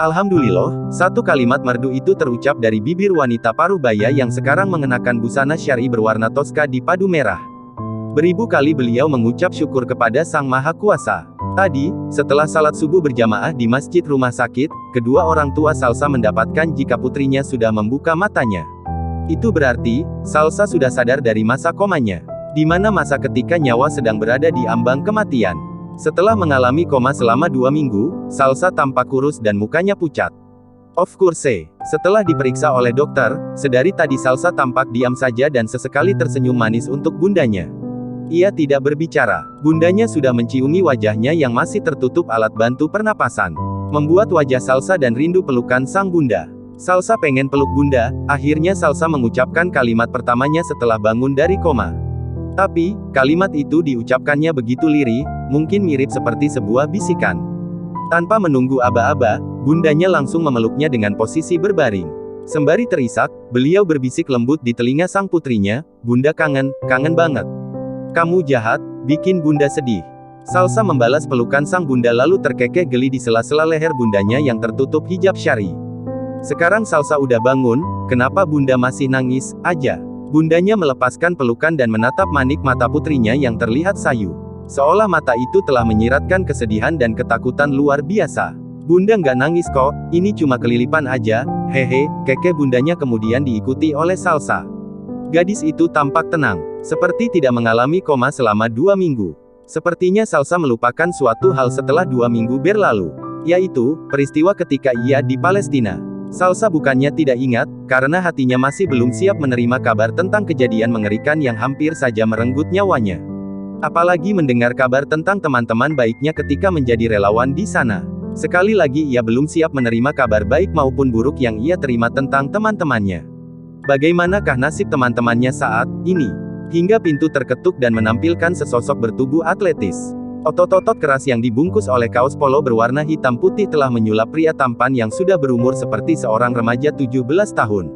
Alhamdulillah, satu kalimat merdu itu terucap dari bibir wanita parubaya yang sekarang mengenakan busana syar'i berwarna toska di padu merah. Beribu kali beliau mengucap syukur kepada Sang Maha Kuasa. Tadi, setelah salat subuh berjamaah di masjid rumah sakit, kedua orang tua Salsa mendapatkan jika putrinya sudah membuka matanya. Itu berarti, Salsa sudah sadar dari masa komanya, di mana masa ketika nyawa sedang berada di ambang kematian. Setelah mengalami koma selama 2 minggu, Salsa tampak kurus dan mukanya pucat. Of course, setelah diperiksa oleh dokter, sedari tadi Salsa tampak diam saja dan sesekali tersenyum manis untuk bundanya. Ia tidak berbicara. Bundanya sudah menciumi wajahnya yang masih tertutup alat bantu pernapasan, membuat wajah Salsa dan rindu pelukan sang bunda. Salsa pengen peluk bunda. Akhirnya Salsa mengucapkan kalimat pertamanya setelah bangun dari koma. Tapi, kalimat itu diucapkannya begitu lirih, mungkin mirip seperti sebuah bisikan. Tanpa menunggu aba-aba, bundanya langsung memeluknya dengan posisi berbaring. Sembari terisak, beliau berbisik lembut di telinga sang putrinya, "Bunda kangen banget. Kamu jahat, bikin bunda sedih." Salsa membalas pelukan sang bunda lalu terkekeh geli di sela-sela leher bundanya yang tertutup hijab syar'i. "Sekarang Salsa udah bangun, kenapa bunda masih nangis aja?" Bundanya melepaskan pelukan dan menatap manik mata putrinya yang terlihat sayu. Seolah mata itu telah menyiratkan kesedihan dan ketakutan luar biasa. "Bunda nggak nangis kok, ini cuma kelilipan aja, hehe," keke bundanya kemudian diikuti oleh Salsa. Gadis itu tampak tenang, seperti tidak mengalami koma selama 2 minggu. Sepertinya Salsa melupakan suatu hal setelah 2 minggu berlalu, yaitu, peristiwa ketika ia di Palestina. Salsa bukannya tidak ingat, karena hatinya masih belum siap menerima kabar tentang kejadian mengerikan yang hampir saja merenggut nyawanya. Apalagi mendengar kabar tentang teman-teman baiknya ketika menjadi relawan di sana. Sekali lagi ia belum siap menerima kabar baik maupun buruk yang ia terima tentang teman-temannya. Bagaimanakah nasib teman-temannya saat ini? Hingga pintu terketuk dan menampilkan sesosok bertubuh atletis. Otot-otot keras yang dibungkus oleh kaos polo berwarna hitam putih telah menyulap pria tampan yang sudah berumur seperti seorang remaja 17 tahun.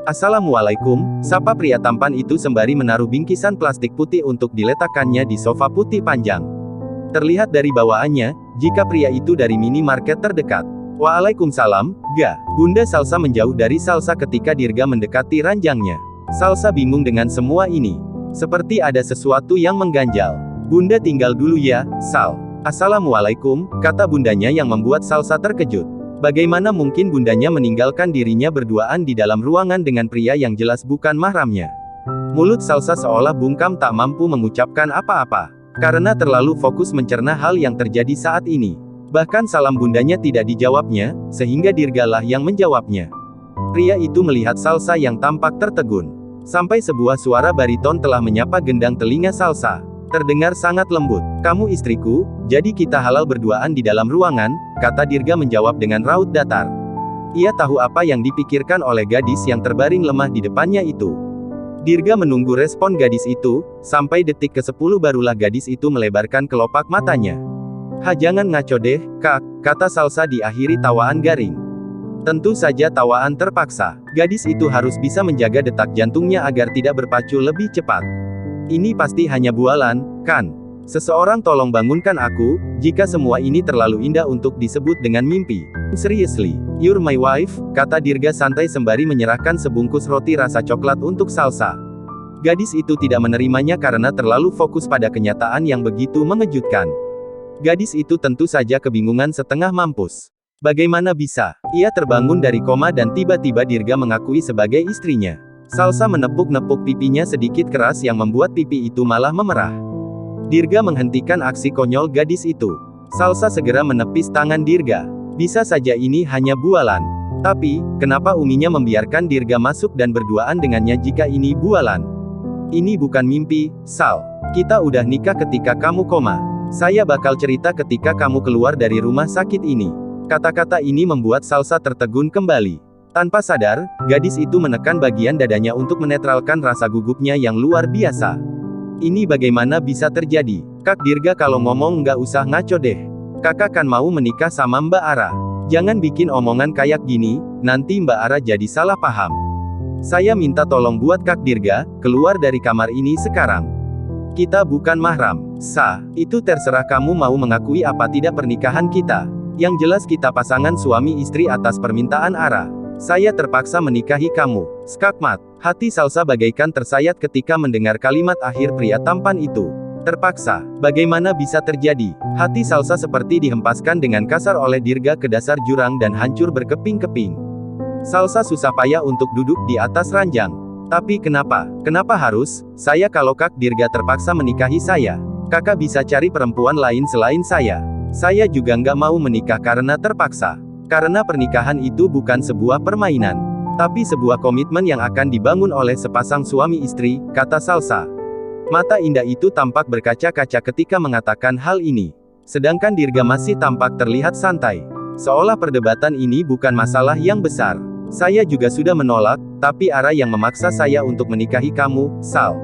"Assalamualaikum," sapa pria tampan itu sembari menaruh bingkisan plastik putih untuk diletakkannya di sofa putih panjang. Terlihat dari bawaannya, jika pria itu dari minimarket terdekat. "Waalaikumsalam, Ga." Bunda Salsa menjauh dari Salsa ketika Dirga mendekati ranjangnya. Salsa bingung dengan semua ini. Seperti ada sesuatu yang mengganjal. "Bunda tinggal dulu ya, Sal." "Assalamualaikum," kata bundanya yang membuat Salsa terkejut. Bagaimana mungkin bundanya meninggalkan dirinya berduaan di dalam ruangan dengan pria yang jelas bukan mahramnya? Mulut Salsa seolah bungkam tak mampu mengucapkan apa-apa, karena terlalu fokus mencerna hal yang terjadi saat ini. Bahkan salam bundanya tidak dijawabnya, sehingga Dirgalah yang menjawabnya. Pria itu melihat Salsa yang tampak tertegun. Sampai sebuah suara bariton telah menyapa gendang telinga Salsa. Terdengar sangat lembut. "Kamu istriku, jadi kita halal berduaan di dalam ruangan," kata Dirga menjawab dengan raut datar. Ia tahu apa yang dipikirkan oleh gadis yang terbaring lemah di depannya itu. Dirga menunggu respon gadis itu, sampai detik ke-10 barulah gadis itu melebarkan kelopak matanya. Jangan ngaco deh, Kak," kata Salsa diakhiri tawaan garing. Tentu saja tawaan terpaksa. Gadis itu harus bisa menjaga detak jantungnya agar tidak berpacu lebih cepat. "Ini pasti hanya bualan, kan? Seseorang tolong bangunkan aku, jika semua ini terlalu indah untuk disebut dengan mimpi." "Seriously, you're my wife," kata Dirga santai sembari menyerahkan sebungkus roti rasa coklat untuk Salsa. Gadis itu tidak menerimanya karena terlalu fokus pada kenyataan yang begitu mengejutkan. Gadis itu tentu saja kebingungan setengah mampus. Bagaimana bisa? Ia terbangun dari koma dan tiba-tiba Dirga mengakui sebagai istrinya. Salsa menepuk-nepuk pipinya sedikit keras yang membuat pipi itu malah memerah. Dirga menghentikan aksi konyol gadis itu. Salsa segera menepis tangan Dirga. Bisa saja ini hanya bualan. Tapi, kenapa Uminya membiarkan Dirga masuk dan berduaan dengannya jika ini bualan? "Ini bukan mimpi, Sal. Kita udah nikah ketika kamu koma. Saya bakal cerita ketika kamu keluar dari rumah sakit ini." Kata-kata ini membuat Salsa tertegun kembali. Tanpa sadar, gadis itu menekan bagian dadanya untuk menetralkan rasa gugupnya yang luar biasa. "Ini bagaimana bisa terjadi? Kak Dirga, kalau ngomong nggak usah ngaco deh. Kakak kan mau menikah sama Mbak Ara. Jangan bikin omongan kayak gini, nanti Mbak Ara jadi salah paham. Saya minta tolong buat Kak Dirga, keluar dari kamar ini sekarang. Kita bukan mahram." "Itu terserah kamu mau mengakui apa tidak pernikahan kita. Yang jelas kita pasangan suami istri atas permintaan Ara. Saya terpaksa menikahi kamu. Skakmat. Hati Salsa bagaikan tersayat ketika mendengar kalimat akhir pria tampan itu. Terpaksa. Bagaimana bisa terjadi? Hati Salsa seperti dihempaskan dengan kasar oleh Dirga ke dasar jurang dan hancur berkeping-keping. Salsa susah payah untuk duduk di atas ranjang. Tapi kenapa? Kenapa harus? Saya kalau Kak Dirga terpaksa menikahi saya. Kakak bisa cari perempuan lain selain saya. Saya juga nggak mau menikah karena terpaksa. Karena pernikahan itu bukan sebuah permainan. Tapi sebuah komitmen yang akan dibangun oleh sepasang suami istri, kata Salsa. Mata indah itu tampak berkaca-kaca ketika mengatakan hal ini. Sedangkan Dirga masih tampak terlihat santai. Seolah perdebatan ini bukan masalah yang besar. Saya juga sudah menolak, tapi Ara yang memaksa saya untuk menikahi kamu, Sal.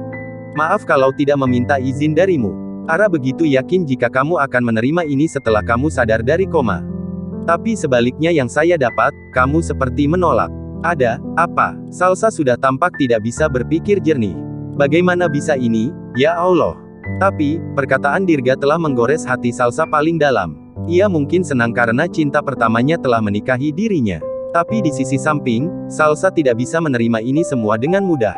Maaf kalau tidak meminta izin darimu. Ara begitu yakin jika kamu akan menerima ini setelah kamu sadar dari koma. Tapi sebaliknya yang saya dapat, kamu seperti menolak. Ada apa? Salsa sudah tampak tidak bisa berpikir jernih. Bagaimana bisa ini? Ya Allah. Tapi, perkataan Dirga telah menggores hati Salsa paling dalam. Ia mungkin senang karena cinta pertamanya telah menikahi dirinya. Tapi di sisi samping, Salsa tidak bisa menerima ini semua dengan mudah.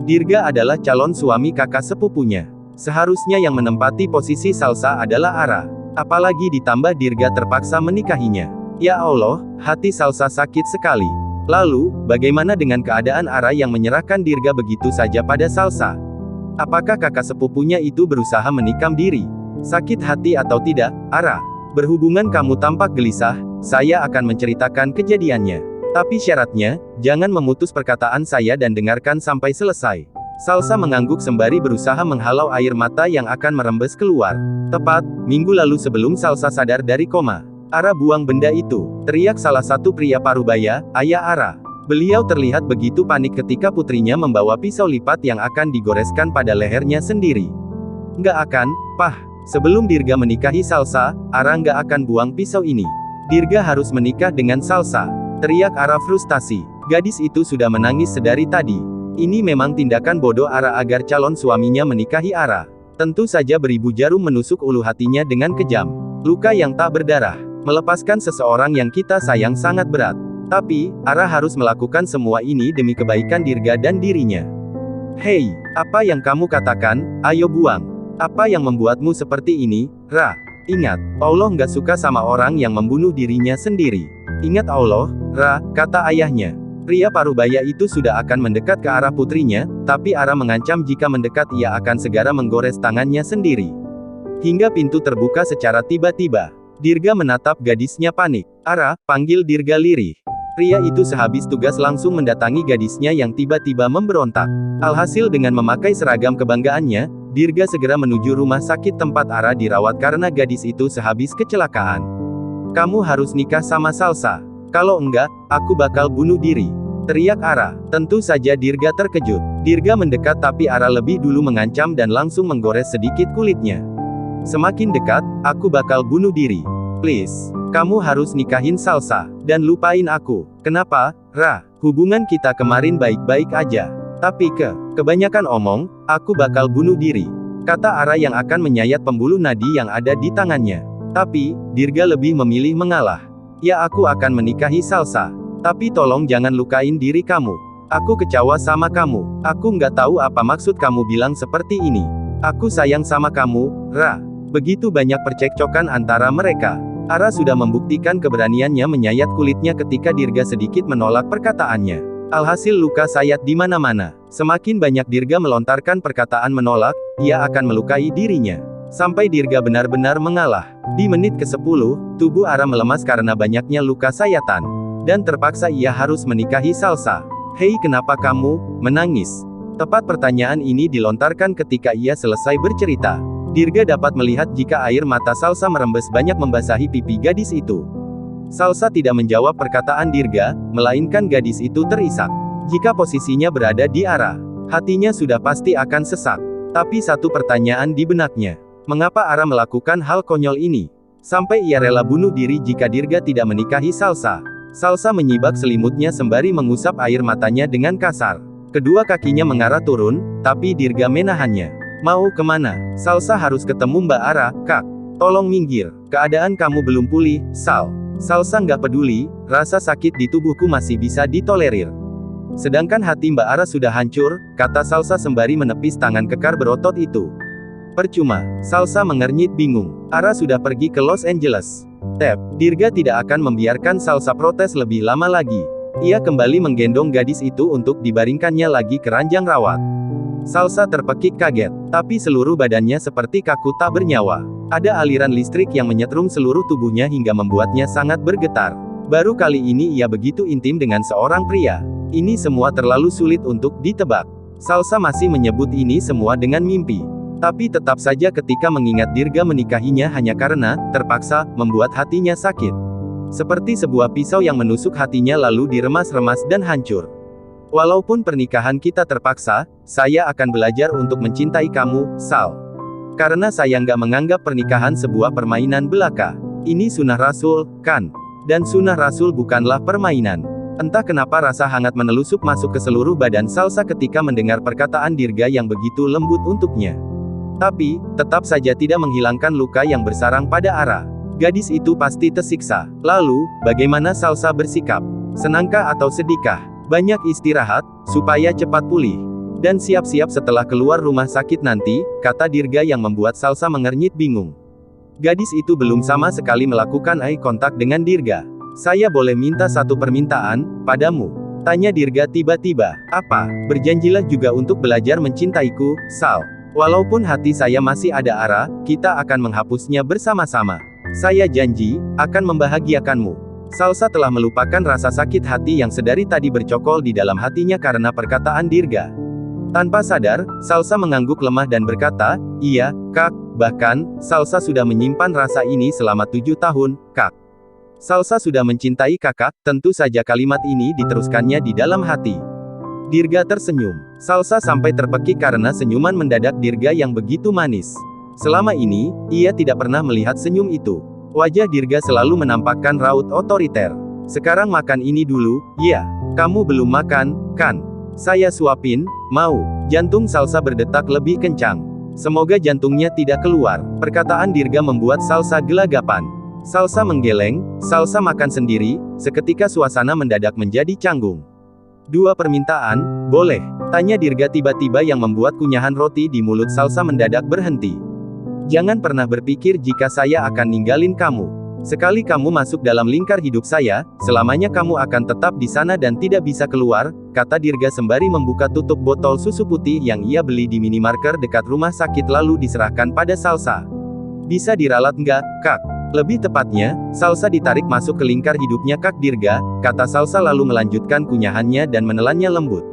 Dirga adalah calon suami kakak sepupunya. Seharusnya yang menempati posisi Salsa adalah Ara. Apalagi ditambah Dirga terpaksa menikahinya. Ya Allah, hati Salsa sakit sekali. Lalu, bagaimana dengan keadaan Ara yang menyerahkan Dirga begitu saja pada Salsa? Apakah kakak sepupunya itu berusaha menikam diri? Sakit hati atau tidak, Ara? Berhubungan kamu tampak gelisah, saya akan menceritakan kejadiannya. Tapi syaratnya, jangan memutus perkataan saya dan dengarkan sampai selesai. Salsa mengangguk sembari berusaha menghalau air mata yang akan merembes keluar. Tepat, minggu lalu sebelum Salsa sadar dari koma. Ara buang benda itu, teriak salah satu pria parubaya, ayah Ara. Beliau terlihat begitu panik ketika putrinya membawa pisau lipat yang akan digoreskan pada lehernya sendiri. Nggak akan, Pah. Sebelum Dirga menikahi Salsa, Ara nggak akan buang pisau ini. Dirga harus menikah dengan Salsa. Teriak Ara frustasi. Gadis itu sudah menangis sedari tadi. Ini memang tindakan bodoh Ara agar calon suaminya menikahi Ara. Tentu saja beribu jarum menusuk ulu hatinya dengan kejam. Luka yang tak berdarah. Melepaskan seseorang yang kita sayang sangat berat. Tapi, Ara harus melakukan semua ini demi kebaikan Dirga dan dirinya. Hei, apa yang kamu katakan? Ayo buang. Apa yang membuatmu seperti ini, Ra? Ingat, Allah nggak suka sama orang yang membunuh dirinya sendiri. Ingat Allah, Ra, kata ayahnya. Pria parubaya itu sudah akan mendekat ke arah putrinya, tapi Ara mengancam jika mendekat ia akan segera menggores tangannya sendiri. Hingga pintu terbuka secara tiba-tiba. Dirga menatap gadisnya panik. Ara, panggil Dirga lirih. Pria itu sehabis tugas langsung mendatangi gadisnya yang tiba-tiba memberontak. Alhasil dengan memakai seragam kebanggaannya, Dirga segera menuju rumah sakit tempat Ara dirawat karena gadis itu sehabis kecelakaan. Kamu harus nikah sama Salsa. Kalau enggak, aku bakal bunuh diri. Teriak Ara. Tentu saja Dirga terkejut. Dirga mendekat tapi Ara lebih dulu mengancam dan langsung menggores sedikit kulitnya. Semakin dekat, aku bakal bunuh diri. Please, kamu harus nikahin Salsa, dan lupain aku. Kenapa, Ra? Hubungan kita kemarin baik-baik aja. Tapi kebanyakan omong, aku bakal bunuh diri. Kata Ara yang akan menyayat pembuluh nadi yang ada di tangannya. Tapi, Dirga lebih memilih mengalah. Ya aku akan menikahi Salsa. Tapi tolong jangan lukain diri kamu. Aku kecewa sama kamu. Aku nggak tahu apa maksud kamu bilang seperti ini. Aku sayang sama kamu, Ra. Begitu banyak percekcokan antara mereka. Ara sudah membuktikan keberaniannya menyayat kulitnya ketika Dirga sedikit menolak perkataannya. Alhasil luka sayat di mana-mana. Semakin banyak Dirga melontarkan perkataan menolak, ia akan melukai dirinya. Sampai Dirga benar-benar mengalah. Di menit ke-10, tubuh Ara melemas karena banyaknya luka sayatan. Dan terpaksa ia harus menikahi Salsa. Hei, kenapa kamu menangis? Tepat pertanyaan ini dilontarkan ketika ia selesai bercerita. Dirga dapat melihat jika air mata Salsa merembes banyak membasahi pipi gadis itu. Salsa tidak menjawab perkataan Dirga, melainkan gadis itu terisak. Jika posisinya berada di Ara, hatinya sudah pasti akan sesak. Tapi satu pertanyaan di benaknya. Mengapa Ara melakukan hal konyol ini? Sampai ia rela bunuh diri jika Dirga tidak menikahi Salsa. Salsa menyibak selimutnya sembari mengusap air matanya dengan kasar. Kedua kakinya mengarah turun, tapi Dirga menahannya. Mau kemana? Salsa harus ketemu Mbak Ara, Kak. Tolong minggir. Keadaan kamu belum pulih, Sal. Salsa nggak peduli, rasa sakit di tubuhku masih bisa ditolerir. Sedangkan hati Mbak Ara sudah hancur, kata Salsa sembari menepis tangan kekar berotot itu. Percuma, Salsa mengernyit bingung. Ara sudah pergi ke Los Angeles. Dirga tidak akan membiarkan Salsa protes lebih lama lagi. Ia kembali menggendong gadis itu untuk dibaringkannya lagi ke ranjang rawat. Salsa terpekik kaget, tapi seluruh badannya seperti kaku tak bernyawa. Ada aliran listrik yang menyetrum seluruh tubuhnya hingga membuatnya sangat bergetar. Baru kali ini ia begitu intim dengan seorang pria. Ini semua terlalu sulit untuk ditebak. Salsa masih menyebut ini semua dengan mimpi. Tapi tetap saja ketika mengingat Dirga menikahinya hanya karena terpaksa membuat hatinya sakit. Seperti sebuah pisau yang menusuk hatinya lalu diremas-remas dan hancur. Walaupun pernikahan kita terpaksa, saya akan belajar untuk mencintai kamu, Sal. Karena saya nggak menganggap pernikahan sebuah permainan belaka. Ini sunnah Rasul, kan? Dan sunnah Rasul bukanlah permainan. Entah kenapa rasa hangat menelusup masuk ke seluruh badan Salsa ketika mendengar perkataan Dirga yang begitu lembut untuknya. Tapi, tetap saja tidak menghilangkan luka yang bersarang pada Ara. Gadis itu pasti tersiksa. Lalu, bagaimana Salsa bersikap? Senangkah atau sedihkah? Banyak istirahat, supaya cepat pulih. Dan siap-siap setelah keluar rumah sakit nanti, kata Dirga yang membuat Salsa mengernyit bingung. Gadis itu belum sama sekali melakukan eye contact dengan Dirga. Saya boleh minta satu permintaan, padamu? Tanya Dirga tiba-tiba. Apa? Berjanjilah juga untuk belajar mencintaiku, Sal. Walaupun hati saya masih ada Ara, kita akan menghapusnya bersama-sama. Saya janji, akan membahagiakanmu. Salsa telah melupakan rasa sakit hati yang sedari tadi bercokol di dalam hatinya karena perkataan Dirga. Tanpa sadar, Salsa mengangguk lemah dan berkata, iya, Kak, bahkan, Salsa sudah menyimpan rasa ini selama 7 tahun, Kak. Salsa sudah mencintai kakak, tentu saja kalimat ini diteruskannya di dalam hati. Dirga tersenyum. Salsa sampai terpekik karena senyuman mendadak Dirga yang begitu manis. Selama ini, ia tidak pernah melihat senyum itu. Wajah Dirga selalu menampakkan raut otoriter. Sekarang makan ini dulu, ya. Kamu belum makan, kan? Saya suapin, mau. Jantung Salsa berdetak lebih kencang. Semoga jantungnya tidak keluar. Perkataan Dirga membuat Salsa gelagapan. Salsa menggeleng, Salsa makan sendiri, seketika suasana mendadak menjadi canggung. 2 permintaan, boleh? Tanya Dirga tiba-tiba yang membuat kunyahan roti di mulut Salsa mendadak berhenti. Jangan pernah berpikir jika saya akan ninggalin kamu. Sekali kamu masuk dalam lingkar hidup saya, selamanya kamu akan tetap di sana dan tidak bisa keluar, kata Dirga sembari membuka tutup botol susu putih yang ia beli di minimarket dekat rumah sakit lalu diserahkan pada Salsa. Bisa diralat nggak, Kak? Lebih tepatnya, Salsa ditarik masuk ke lingkar hidupnya Kak Dirga, kata Salsa lalu melanjutkan kunyahannya dan menelannya lembut.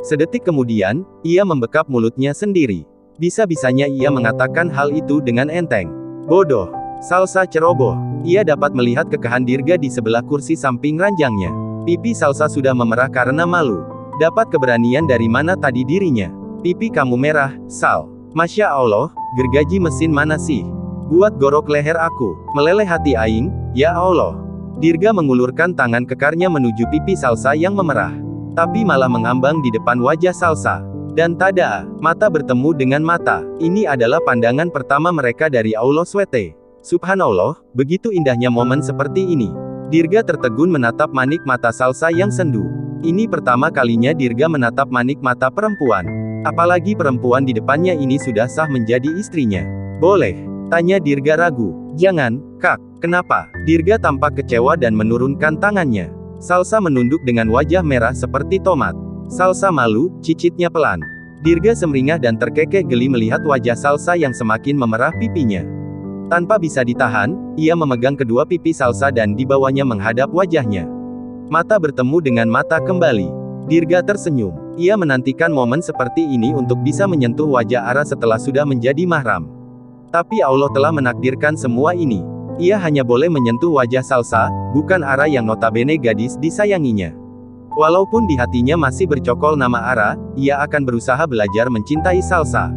Sedetik kemudian, ia membekap mulutnya sendiri. Bisa-bisanya ia mengatakan hal itu dengan enteng. Bodoh. Salsa ceroboh. Ia dapat melihat kekahan Dirga di sebelah kursi samping ranjangnya. Pipi Salsa sudah memerah karena malu. Dapat keberanian dari mana tadi dirinya? Pipi kamu merah, Sal. Masya Allah, gergaji mesin mana sih? Buat gorok leher aku. Meleleh hati aing, ya Allah. Dirga mengulurkan tangan kekarnya menuju pipi Salsa yang memerah. Tapi malah mengambang di depan wajah Salsa. Dan tada, mata bertemu dengan mata. Ini adalah pandangan pertama mereka dari Allah SWT. Subhanallah, begitu indahnya momen seperti ini. Dirga tertegun menatap manik mata Salsa yang sendu. Ini pertama kalinya Dirga menatap manik mata perempuan. Apalagi perempuan di depannya ini sudah sah menjadi istrinya. Boleh? Tanya Dirga ragu. Jangan, Kak. Kenapa? Dirga tampak kecewa dan menurunkan tangannya. Salsa menunduk dengan wajah merah seperti tomat. Salsa malu, cicitnya pelan. Dirga semringah dan terkekeh geli melihat wajah Salsa yang semakin memerah pipinya. Tanpa bisa ditahan, ia memegang kedua pipi Salsa dan dibawanya menghadap wajahnya. Mata bertemu dengan mata kembali. Dirga tersenyum. Ia menantikan momen seperti ini untuk bisa menyentuh wajah Ara setelah sudah menjadi mahram. Tapi Allah telah menakdirkan semua ini. Ia hanya boleh menyentuh wajah Salsa, bukan Ara yang notabene gadis disayanginya. Walaupun di hatinya masih bercokol nama Ara, ia akan berusaha belajar mencintai Salsa.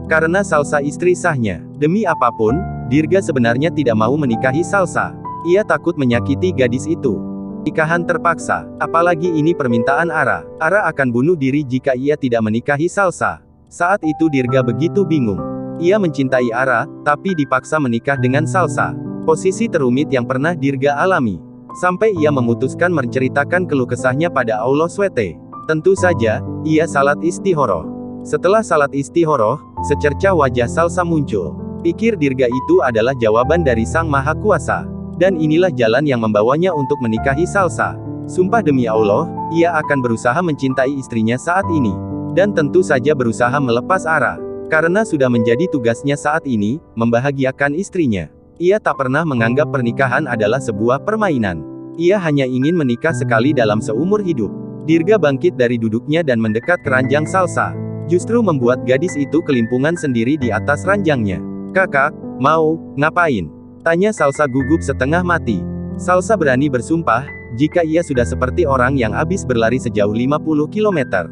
Karena Salsa istri sahnya. Demi apapun, Dirga sebenarnya tidak mau menikahi Salsa. Ia takut menyakiti gadis itu. Nikahan terpaksa, apalagi ini permintaan Ara. Ara akan bunuh diri jika ia tidak menikahi Salsa. Saat itu Dirga begitu bingung. Ia mencintai Ara, tapi dipaksa menikah dengan Salsa. Posisi terumit yang pernah Dirga alami. Sampai ia memutuskan menceritakan keluh kesahnya pada Allah SWT. Tentu saja, ia salat istikharah. Setelah salat istikharah, secercah wajah Salsa muncul. Pikir Dirga itu adalah jawaban dari Sang Maha Kuasa. Dan inilah jalan yang membawanya untuk menikahi Salsa. Sumpah demi Allah, ia akan berusaha mencintai istrinya saat ini. Dan tentu saja berusaha melepas Ara. Karena sudah menjadi tugasnya saat ini, membahagiakan istrinya. Ia tak pernah menganggap pernikahan adalah sebuah permainan. Ia hanya ingin menikah sekali dalam seumur hidup. Dirga bangkit dari duduknya dan mendekat ke ranjang Salsa. Justru membuat gadis itu kelimpungan sendiri di atas ranjangnya. "Kakak, mau ngapain?" tanya Salsa gugup setengah mati. Salsa berani bersumpah, jika ia sudah seperti orang yang habis berlari sejauh 50 km.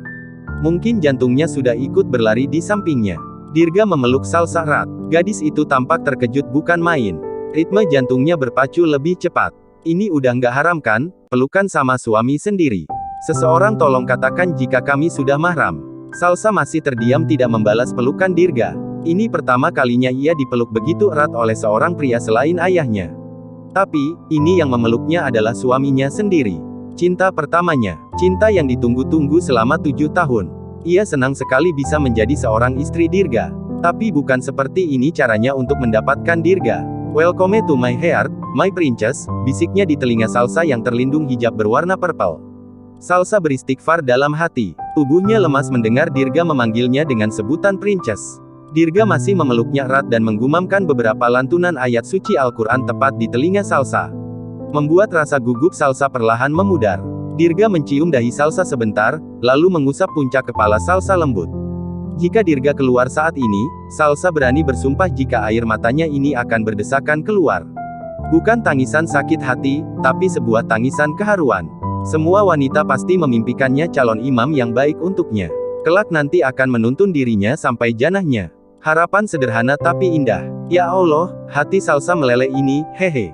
Mungkin jantungnya sudah ikut berlari di sampingnya. Dirga memeluk Salsa erat. Gadis itu tampak terkejut bukan main. Ritme jantungnya berpacu lebih cepat. "Ini udah nggak haram kan, pelukan sama suami sendiri? Seseorang tolong katakan jika kami sudah mahram." Salsa masih terdiam tidak membalas pelukan Dirga. Ini pertama kalinya ia dipeluk begitu erat oleh seorang pria selain ayahnya. Tapi, ini yang memeluknya adalah suaminya sendiri. Cinta pertamanya. Cinta yang ditunggu-tunggu selama 7 tahun. Ia senang sekali bisa menjadi seorang istri Dirga. Tapi bukan seperti ini caranya untuk mendapatkan Dirga. "Welcome to my heart, my princess," bisiknya di telinga Salsa yang terlindung hijab berwarna purple. Salsa beristighfar dalam hati. Tubuhnya lemas mendengar Dirga memanggilnya dengan sebutan princess. Dirga masih memeluknya erat dan menggumamkan beberapa lantunan ayat suci Al-Quran tepat di telinga Salsa. Membuat rasa gugup Salsa perlahan memudar. Dirga mencium dahi Salsa sebentar, lalu mengusap puncak kepala Salsa lembut. Jika Dirga keluar saat ini, Salsa berani bersumpah jika air matanya ini akan berdesakan keluar. Bukan tangisan sakit hati, tapi sebuah tangisan keharuan. Semua wanita pasti memimpikannya calon imam yang baik untuknya. Kelak nanti akan menuntun dirinya sampai janahnya. Harapan sederhana tapi indah. Ya Allah, hati Salsa meleleh ini, hehe.